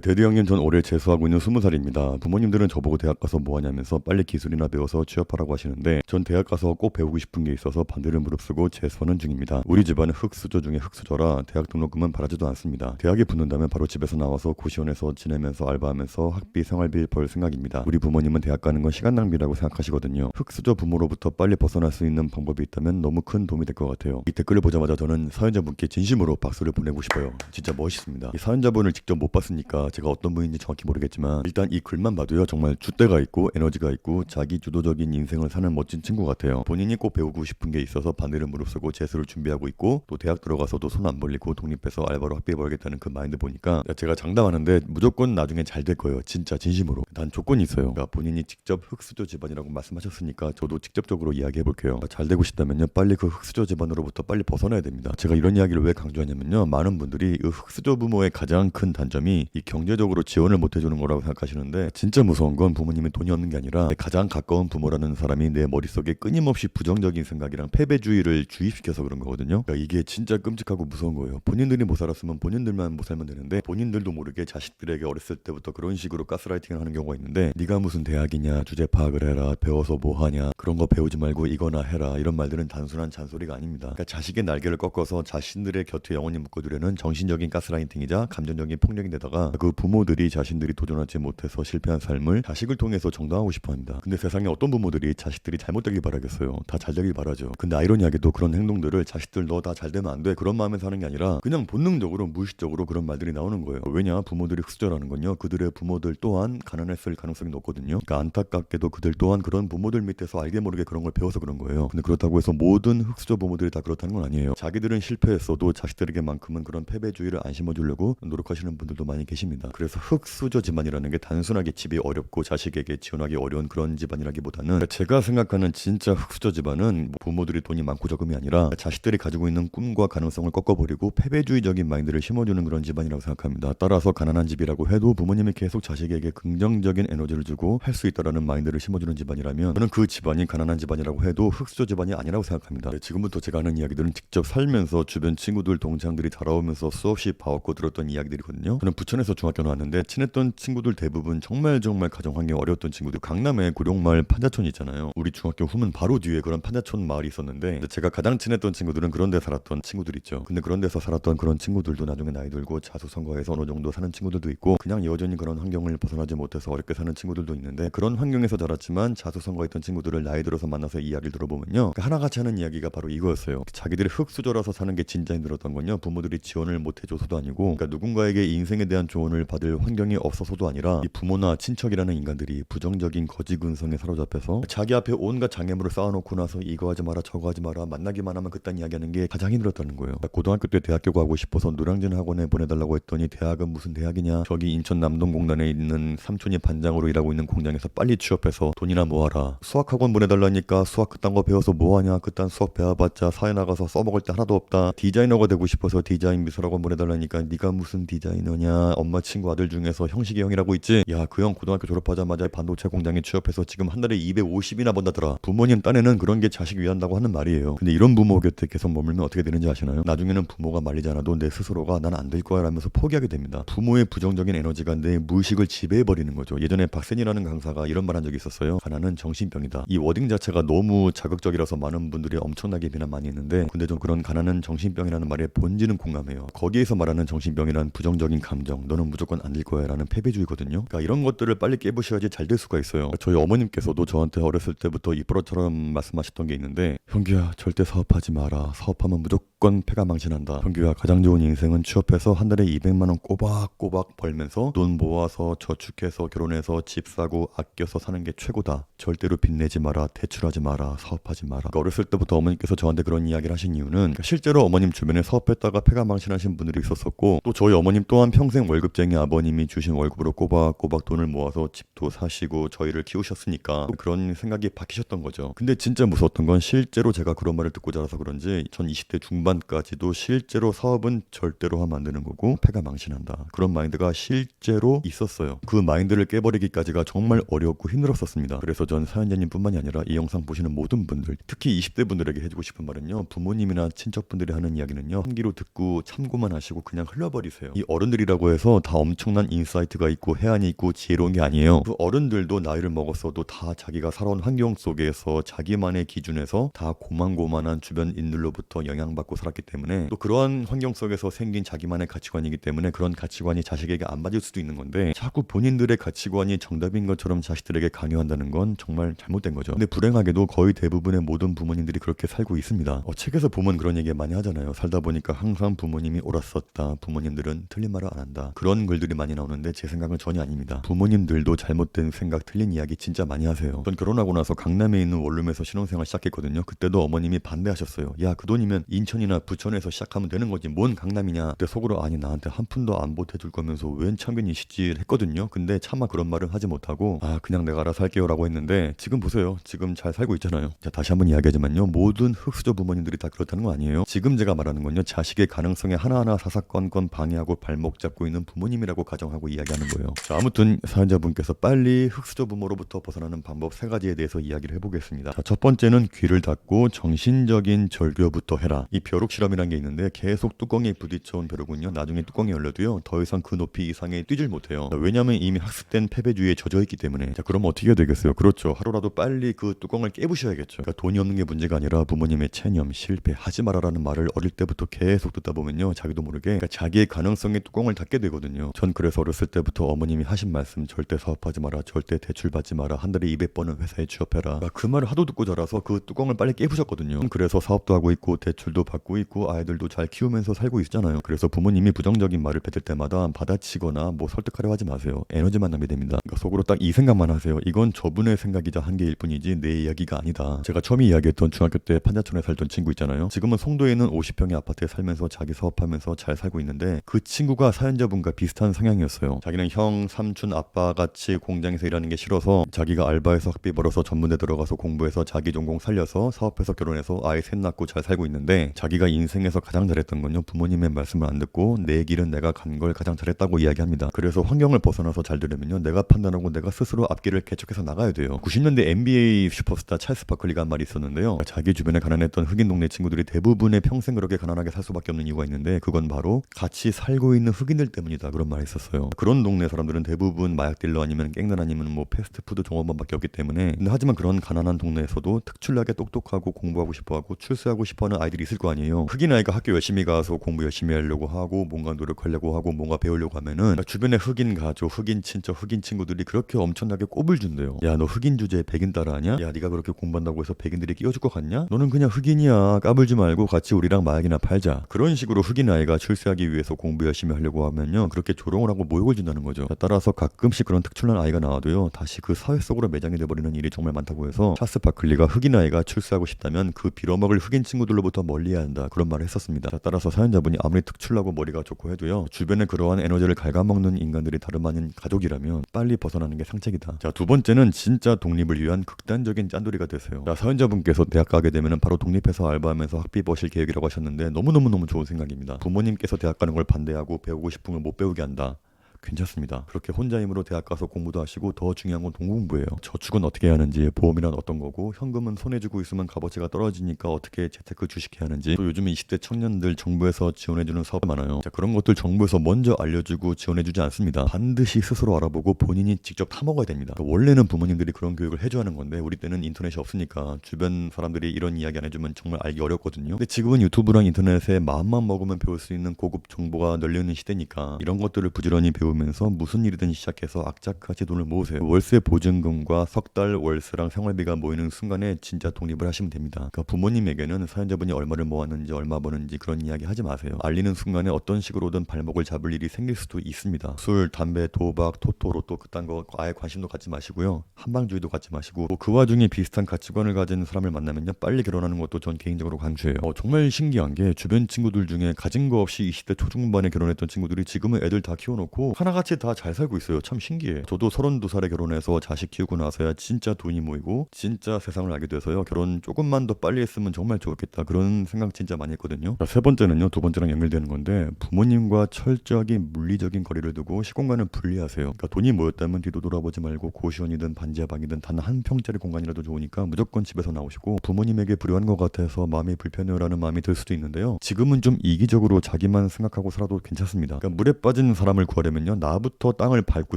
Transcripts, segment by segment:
데디 형님, 전 올해 재수하고 있는 20살입니다. 부모님들은 저보고 대학 가서 뭐 하냐면서 빨리 기술이나 배워서 취업하라고 하시는데 전 대학 가서 꼭 배우고 싶은 게 있어서 반대를 무릅쓰고 재수하는 중입니다. 우리 집안은 흑수저 중에 흑수저라 대학 등록금은 바라지도 않습니다. 대학에 붙는다면 바로 집에서 나와서 고시원에서 지내면서 알바하면서 학비 생활비 벌 생각입니다. 우리 부모님은 대학 가는 건 시간 낭비라고 생각하시거든요. 흑수저 부모로부터 빨리 벗어날 수 있는 방법이 있다면 너무 큰 도움이 될 것 같아요. 이 댓글을 보자마자 저는 사연자분께 진심으로 박수를 보내고 싶어요. 진짜 멋있습니다. 이 사연자분을 직접 못 봤으니까 제가 어떤 분인지 정확히 모르겠지만 일단 이 글만 봐도요, 정말 줏대가 있고 에너지가 있고 자기 주도적인 인생을 사는 멋진 친구 같아요. 본인이 꼭 배우고 싶은 게 있어서 반대를 무릅쓰고 재수를 준비하고 있고 또 대학 들어가서도 손 안 벌리고 독립해서 알바로 학비 벌겠다는 그 마인드 보니까 제가 장담하는데 무조건 나중에 잘 될 거예요. 진짜 진심으로. 단 조건이 있어요. 그러니까 본인이 직접 흑수저 집안이라고 말씀하셨으니까 저도 직접적으로 이야기해 볼게요. 잘 되고 싶다면요, 빨리 그 흑수저 집안으로부터 빨리 벗어나야 됩니다. 제가 이런 이야기를 왜 강조하냐면요, 많은 분들이 이 흑수저 부모의 가장 큰 단점이 이 경제적으로 지원을 못 해주는 거라고 생각하시는데, 진짜 무서운 건 부모님이 돈이 없는 게 아니라 가장 가까운 부모라는 사람이 내 머릿속에 끊임없이 부정적인 생각이랑 패배주의를 주입시켜서 그런 거거든요. 그러니까 이게 진짜 끔찍하고 무서운 거예요. 본인들이 못 살았으면 본인들만 못 살면 되는데 본인들도 모르게 자식들에게 어렸을 때부터 그런 식으로 가스라이팅을 하는 경우가 있는데, 네가 무슨 대학이냐, 주제 파악을 해라, 배워서 뭐 하냐, 그런 거 배우지 말고 이거나 해라, 이런 말들은 단순한 잔소리가 아닙니다. 그러니까 자식의 날개를 꺾어서 자신들의 곁에 영원히 묶어두려는 정신적인 가스라이팅이자 감정적인 폭력인데다가 그 부모들이 자신들이 도전하지 못해서 실패한 삶을 자식을 통해서 정당하고 싶어합니다. 근데 세상에 어떤 부모들이 자식들이 잘못되길 바라겠어요? 다 잘되길 바라죠. 근데 아이러니하게도 그런 행동들을 자식들 너 다 잘되면 안 돼, 그런 마음에 사는 게 아니라 그냥 본능적으로 무의식적으로 그런 말들이 나오는 거예요. 왜냐? 부모들이 흑수저라는 건요, 그들의 부모들 또한 가난했을 가능성이 높거든요. 그러니까 안타깝게도 그들 또한 그런 부모들 밑에서 알게 모르게 그런 걸 배워서 그런 거예요. 근데 그렇다고 해서 모든 흑수저 부모들이 다 그렇다는 건 아니에요. 자기들은 실패했어도 자식들에게만큼은 그런 패배주의를 안 심어주려고 노력하시는 분들도 많이 계십니다. 그래서 흑수저 집안이라는 게 단순하게 집이 어렵고 자식에게 지원하기 어려운 그런 집안이라기보다는, 제가 생각하는 진짜 흑수저 집안은 부모들이 돈이 많고 적음이 아니라 자식들이 가지고 있는 꿈과 가능성을 꺾어버리고 패배주의적인 마인드를 심어주는 그런 집안이라고 생각합니다. 따라서 가난한 집이라고 해도 부모님이 계속 자식에게 긍정적인 에너지를 주고 할 수 있다라는 마인드를 심어주는 집안이라면, 저는 그 집안이 가난한 집안이라고 해도 흑수저 집안이 아니라고 생각합니다. 지금부터 제가 하는 이야기들은 직접 살면서 주변 친구들 동창들이 자라오면서 수없이 봐왔고 들었던 이야기들이거든요. 저는 부천에서 중학교 나왔는데 친했던 친구들 대부분 정말 가정 환경이 어려웠던 친구들. 강남에 구룡마을 판자촌 있잖아요. 우리 중학교 후문 바로 뒤에 그런 판자촌 마을이 있었는데, 제가 가장 친했던 친구들은 그런 데 살았던 친구들 있죠. 근데 그런 데서 살았던 그런 친구들도 나중에 나이 들고 자수성가해서 어느 정도 사는 친구들도 있고, 그냥 여전히 그런 환경을 벗어나지 못해서 어렵게 사는 친구들도 있는데, 그런 환경에서 자랐지만 자수성가했던 친구들을 나이 들어서 만나서 이야기를 들어보면요, 그러니까 하나같이 하는 이야기가 바로 이거였어요. 자기들이 흑수저라서 사는 게 진짜 힘들었던 건요, 부모들이 지원을 못 해줘서도 아니고, 그러니까 누군가에게 인생에 대한 조언을 받을 환경이 없어서도 아니라 이 부모나 친척이라는 인간들이 부정적인 거지근성에 사로잡혀서 자기 앞에 온갖 장애물을 쌓아놓고 나서 이거 하지 마라 저거 하지 마라, 만나기만 하면 그딴 이야기하는 게 가장 힘들었다는 거예요. 그러니까 고등학교 때 대학교 가고 싶어서 노량진 학원에 보내달라고 했더니 대학은 무슨 대학이냐, 저기 인천 남동공단에 있는 삼촌이 반장으로 일하고 있는 공장에서 빨리 취업해서 돈이나 모아라, 수학학원 보내달라니까 수학 그딴 거 배워서 뭐하냐, 그딴 수학 배워봤자 사회 나가서 써먹을 때 하나도 없다, 디자이너가 되고 싶어서 디자인 미술학원 보내달라니까 네가 무슨 디자이너냐, 엄마 친구 아들 중에서 형식이 형이라고 있지, 야 그 형 고등학교 졸업하자마자 반도체 공장에 취업해서 지금 한 달에 250이나 번다더라. 부모님 딴에는 그런 게 자식 위한다고 하는 말이에요. 근데 이런 부모 곁에 계속 머물면 어떻게 되는지 아시나요? 나중에는 부모가 말리지 않아도 내 스스로가 난 안 될 거야 라면서 포기하게 됩니다. 부모의 부정적인 에너지가 내 무의식을 지배해버리는 거죠. 예전에 박센이라는 강사가 이런 말 한 적이 있었어요. 가난은 정신병이다. 이 워딩 자체가 너무 자극적이라서 많은 분들이 엄청나게 비난 많이 했는데, 근데 좀 그런 가난은 정신병이라는 말에 본질은 공감해요. 거기에서 말하는 정신병이란 부정적인 감정, 너는 무조건 안 될 거야 라는 패배주의거든요. 그러니까 이런 것들을 빨리 깨부셔야지 잘 될 수가 있어요. 저희 어머님께서도 저한테 어렸을 때부터 입버릇처럼 말씀하셨던 게 있는데, 형규야 절대 사업하지 마라, 사업하면 무조건 패가 망신한다, 형규야 가장 좋은 인생은 취업해서 한 달에 200만 원 꼬박꼬박 벌면서 돈 모아서 저축해서 결혼해서 집 사고 아껴서 사는 게 최고다, 절대로 빚내지 마라, 대출하지 마라, 사업하지 마라. 그러니까 어렸을 때부터 어머님께서 저한테 그런 이야기를 하신 이유는, 그러니까 실제로 어머님 주변에 사업했다가 패가 망신하신 분들이 있었었고, 또 저희 어머님 또한 평생 월급쟁이 아버님이 주신 월급으로 꼬박꼬박 돈을 모아서 집도 사시고 저희를 키우셨으니까 그런 생각이 박히셨던 거죠. 근데 진짜 무서웠던 건, 실제로 제가 그런 말을 듣고 자라서 그런지 전 20대 중반까지도 실제로 사업은 절대로 하면 안 되는 거고 패가 망신한다, 그런 마인드가 실제로 있었어요. 그 마인드를 깨버리기까지가 정말 어려웠고 힘들었었습니다. 그래서 전 사연자님 뿐만이 아니라 이 영상 보시는 모든 분들, 특히 20대 분들에게 해주고 싶은 말은요, 부모님이나 친척분들이 하는 이야기는요, 한 귀로 듣고 참고만 하시고 그냥 흘려버리세요. 이 어른들이라고 해서 다 엄청난 인사이트가 있고 해안이 있고 지혜로운 게 아니에요. 그 어른들도 나이를 먹었어도 다 자기가 살아온 환경 속에서 자기만의 기준에서 다 고만고만한 주변인들로부터 영향받고 살았기 때문에 또 그러한 환경 속에서 생긴 자기만의 가치관이기 때문에 그런 가치관이 자식에게 안 맞을 수도 있는 건데 자꾸 본인들의 가치관이 정답인 것처럼 자식들에게 강요한다는 건 정말 잘못된 거죠. 근데 불행하게도 거의 대부분의 모든 부모님들이 그렇게 살고 있습니다. 책에서 보면 그런 얘기 많이 하잖아요. 살다 보니까 항상 부모님이 옳았었다. 부모님들은 틀린 말을 안 한다. 그런 글들이 많이 나오는데 제 생각은 전혀 아닙니다. 부모님들도 잘못된 생각, 틀린 이야기 진짜 많이 하세요. 전 결혼하고 나서 강남에 있는 원룸에서 신혼생활 시작했거든요. 그때도 어머님이 반대하셨어요. 야, 그 돈이면 인천이나 부천에서 시작하면 되는 거지. 뭔 강남이냐. 그때 속으로 아니 나한테 한 푼도 안 보태줄 거면서 웬 참견이시지 했거든요. 근데 차마 그런 말은 하지 못하고 그냥 내가 알아서 할게요 라고 했는데 지금 보세요. 지금 잘 살고 있잖아요. 자, 다시 한번 이야기하지만요. 모든 흑수저 부모님들이 다 그렇다는 거 아니에요. 지금 제가 말하는 건요. 자식의 가능성에 하나하나 사사건건 방해하고 발목 잡고 있는 부모님이라고 가정하고 이야기하는 거예요. 자, 아무튼 사연자분께서 빨리 흑수저 부모로부터 벗어나는 방법 3가지에 대해서 이야기를 해보겠습니다. 자, 첫 번째는 귀를 닫고 정신적인 절교부터 해라. 이 벼룩 실험이라는 게 있는데 계속 뚜껑에 부딪혀온 벼룩은요. 나중에 뚜껑이 열려도요. 더 이상 그 높이 이상에 뛰질 못해요. 자, 왜냐하면 이미 학습된 패배주의에 젖어있기 때문에. 자, 그럼 어떻게 해야 되겠어요? 그렇죠. 하루라도 빨리 그 뚜껑을 깨부셔야겠죠. 그러니까 돈이 없는 게 문제가 아니라 부모님의 체념, 실패, 하지 말아라는 말을 어릴 때부터 계속 듣다 보면요. 자기도 모르게 그러니까 자기의 가능성의 뚜껑을 닫게 되거든요. 전 그래서 어렸을 때부터 어머님이 하신 말씀 절대 사업하지 마라. 절대 대출 받지 마라. 한 달에 200번은 회사에 취업해라. 그 말을 하도 듣고 자라서 그 뚜껑을 빨리 깨부셨거든요. 그래서 사업도 하고 있고 대출도 받고 있고 아이들도 잘 키우면서 살고 있잖아요. 그래서 부모님이 부정적인 말을 뱉을 때마다 받아치거나 뭐 설득하려 하지 마세요. 에너지만 낭비됩니다. 그러니까 속으로 딱 이 생각만 하세요. 이건 저분의 생각이자 한계일 뿐이지 내 이야기가 아니다. 제가 처음에 이야기했던 중학교 때 판자촌에 살던 친구 있잖아요. 지금은 송도에 있는 50평의 아파트에 살면서 자기 사업하면서 잘 살고 있는데 그 친구가 사연자분과 비슷한 성향이었어요. 자기는 형, 삼촌, 아빠 같이 공장에서 일하는 게 싫어서 자기가 알바해서 학비 벌어서 전문대 들어가서 공부해서 자기 전공 살려서 사업해서 결혼해서 아이 셋 낳고 잘 살고 있는데 자기가 인생에서 가장 잘했던 건요. 부모님의 말씀을 안 듣고 내 길은 내가 간 걸 가장 잘했다고 이야기합니다. 그래서 환경을 벗어나서 잘 되려면요. 내가 판단하고 내가 스스로 앞길을 개척해서 나가야 돼요. 90년대 NBA 슈퍼스타 찰스 바클리가 한 말이 있었는데요. 자기 주변에 가난했던 흑인 동네 친구들이 대부분의 평생 그렇게 가난하게 살 수밖에 없는 이유가 있는데 그건 바로 같이 살고 있는 흑인들 때문이다. 그런 말이 있었어요. 그런 동네 사람들은 대부분 마약 딜러 아니면 갱단 아니면 뭐 패스트푸드 종업원밖에 없기 때문에 근데 하지만 그런 가난한 동네에서도 특출나게 똑똑하고 공부하고 싶어하고 출세하고 싶어하는 아이들이 있을 거 아니에요. 흑인 아이가 학교 열심히 가서 공부 열심히 하려고 하고 뭔가 노력하려고 하고 뭔가 배우려고 하면은 주변에 흑인 가족, 흑인 친척, 흑인 친구들이 그렇게 엄청나게 꼽을 준대요. 야, 너 흑인 주제에 백인 따라하냐? 야, 네가 그렇게 공부한다고 해서 백인들이 끼워줄 것 같냐? 너는 그냥 흑인이야. 까불지 말고 같이 우리랑 마약이나 팔자. 그런 식으로 흑인 아이가 출세하기 위해서 공부 열심히 하려고 하면요. 그렇게 조롱을 하고 모욕을 준다는 거죠. 따라서 가끔씩 그런 특출난 아이가 나와도요. 다시 그 사회 속으로 매장이 돼버리는 일이 정말 많다고 해서 찰스 바클리가 흑인 아이가 출세하고 싶다면 그 빌어먹을 흑인 친구들로부터 멀리해야 한다. 그런 말을 했었습니다. 따라서 사연자분이 아무리 특출나고 머리가 좋고 해도요. 주변에 그러한 에너지를 갉아먹는 인간들이 다름 아닌 가족이라면 빨리 벗어나는 게 상책이다. 자, 두 번째는 진짜 독립을 위한 극단적인 짠돌이가 되세요. 자, 사연자분께서 대학 가게 되면 바로 독립해서 알바하면서 학비 버실 계획이라고 하셨는데 너무너무 좋은 생각입니다. 부모님께서 대학 가는 걸 반대하고 배우고 싶은 걸 못 배우게 한다. 괜찮습니다. 그렇게 혼자 힘으로 대학 가서 공부도 하시고 더 중요한 건 돈 공부예요. 저축은 어떻게 해야 하는지, 보험이란 어떤 거고, 현금은 손에 쥐고 있으면 값어치가 떨어지니까 어떻게 재테크 주식해야 하는지, 또 요즘 20대 청년들 정부에서 지원해주는 사업 많아요. 자, 그런 것들 정부에서 먼저 알려주고 지원해주지 않습니다. 반드시 스스로 알아보고 본인이 직접 타먹어야 됩니다. 그러니까 원래는 부모님들이 그런 교육을 해줘야 하는 건데 우리 때는 인터넷이 없으니까 주변 사람들이 이런 이야기 안 해주면 정말 알기 어렵거든요. 근데 지금은 유튜브랑 인터넷에 마음만 먹으면 배울 수 있는 고급 정보가 널려있는 시대니까 이런 것들을 부지런히 배우면서 무슨 일이든 시작해서 악착같이 돈을 모으세요. 월세 보증금과 석 달 월세랑 생활비가 모이는 순간에 진짜 독립을 하시면 됩니다. 그러니까 부모님에게는 사연자분이 얼마를 모았는지 얼마 버는지 그런 이야기 하지 마세요. 알리는 순간에 어떤 식으로든 발목을 잡을 일이 생길 수도 있습니다. 술, 담배, 도박, 토토, 로또 그딴 거 아예 관심도 갖지 마시고요. 한방주의도 갖지 마시고 그 와중에 비슷한 가치관을 가진 사람을 만나면요. 빨리 결혼하는 것도 전 개인적으로 강추해요. 정말 신기한 게 주변 친구들 중에 가진 거 없이 20대 초중반에 결혼했던 친구들이 지금은 애들 다 키워놓고 하나같이 다 잘 살고 있어요. 참 신기해. 저도 32살에 결혼해서 자식 키우고 나서야 진짜 돈이 모이고 진짜 세상을 알게 돼서요. 결혼 조금만 더 빨리 했으면 정말 좋겠다. 그런 생각 진짜 많이 했거든요. 자, 세 번째는요. 두 번째랑 연결되는 건데 부모님과 철저하게 물리적인 거리를 두고 시공간을 분리하세요. 그러니까 돈이 모였다면 뒤도 돌아보지 말고 고시원이든 반지하 방이든 단 한 평짜리 공간이라도 좋으니까 무조건 집에서 나오시고 부모님에게 불효한 것 같아서 마음이 불편해요라는 마음이 들 수도 있는데요. 지금은 좀 이기적으로 자기만 생각하고 살아도 괜찮습니다. 그러니까 물에 빠진 사람을 구하려면요. 뭐냐면요, 나부터 땅을 밟고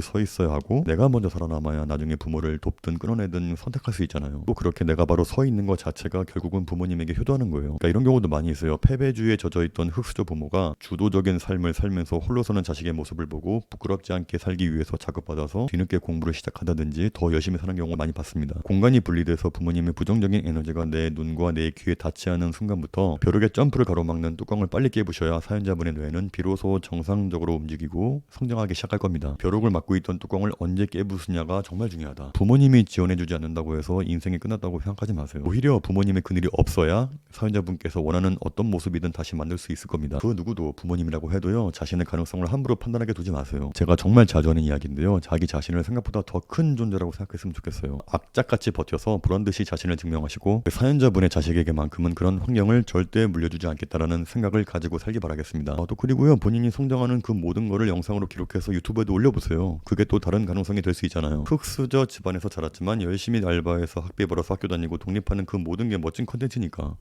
서 있어야 하고 내가 먼저 살아남아야 나중에 부모를 돕든 끊어내든 선택할 수 있잖아요. 또 그렇게 내가 바로 서 있는 것 자체가 결국은 부모님에게 효도하는 거예요. 그러니까 이런 경우도 많이 있어요. 패배주의에 젖어있던 흙수저 부모가 주도적인 삶을 살면서 홀로 서는 자식의 모습을 보고 부끄럽지 않게 살기 위해서 자극받아서 뒤늦게 공부를 시작한다든지 더 열심히 사는 경우가 많이 봤습니다. 공간이 분리돼서 부모님의 부정적인 에너지가 내 눈과 내 귀에 닿지 않은 순간부터 벼룩의 점프를 가로막는 뚜껑을 빨리 깨부셔야 사연자분의 뇌는 비로소 정상적으로 움직이고 성장하기 시작할 겁니다. 벼룩을 막고 있던 뚜껑을 언제 깨부수냐가 정말 중요하다. 부모님이 지원해주지 않는다고 해서 인생이 끝났다고 생각하지 마세요. 오히려 부모님의 그늘이 없어야 사연자분께서 원하는 어떤 모습이든 다시 만들 수 있을 겁니다. 그 누구도 부모님이라고 해도요, 자신의 가능성을 함부로 판단하게 두지 마세요. 제가 정말 자주 하는 이야기인데요, 자기 자신을 생각보다 더 큰 존재라고 생각했으면 좋겠어요. 악착같이 버텨서 보란듯이 자신을 증명하시고 그 사연자분의 자식에게만큼은 그런 환경을 절대 물려주지 않겠다라는 생각을 가지고 살기 바라겠습니다. 또 그리고요, 본인이 성장하는 그 모든 거를 영상으로 기록해서 유튜브에도 올려보세요. 그게 또 다른 가능성이 될 수 있잖아요. 흙수저 집안에서 자랐지만 열심히 알바해서 학비 벌어서 학교 다니고 독립하는 그 모든 게 멋진 컨텐츠니까.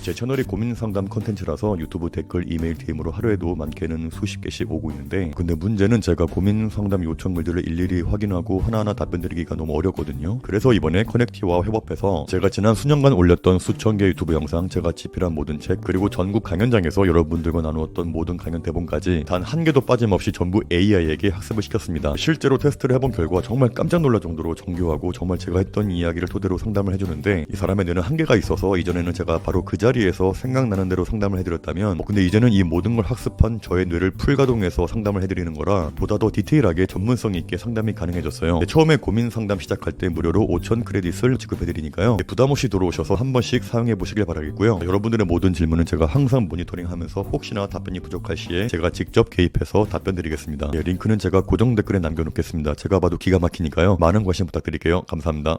제 채널이 고민 상담 컨텐츠라서 유튜브 댓글, 이메일 DM으로 하루에도 많게는 수십 개씩 오고 있는데, 근데 문제는 제가 고민 상담 요청글들을 일일이 확인하고 하나하나 답변 드리기가 너무 어렵거든요. 그래서 이번에 커넥티와 협업해서 제가 지난 수년간 올렸던 수천 개 유튜브 영상, 제가 집필한 모든 책, 그리고 전국 강연장에서 여러분들과 나누었던 모든 강연 대본까지 단 한 개도 빠짐없이 전부 AI에게 학습을 시켰습니다. 실제로 테스트를 해본 결과 정말 깜짝 놀랄 정도로 정교하고 정말 제가 했던 이야기를 토대로 상담을 해주는데, 이 사람의 뇌는 한계가 있어서 이전에는 제가 바로 그 자리에서 생각나는 대로 상담을 해드렸다면, 근데 이제는 이 모든 걸 학습한 저의 뇌를 풀가동해서 상담을 해드리는 거라 보다 더 디테일하게 전문성 있게 상담이 가능해졌어요. 처음에 고민 상담 시작할 때 무료로 5,000 크레딧을 지급해드리니까요, 부담 없이 들어오셔서 한 번씩 사용해 보시길 바라겠고요. 여러분들의 모든 질문은 제가 항상 모니터링하면서 혹시나 답변이 부족할 시에 제가 직접 개입해서 답변 드리겠습니다. 링크는 제가 고정 댓글에 남겨놓겠습니다. 제가 봐도 기가 막히니까요, 많은 관심 부탁드릴게요. 감사합니다.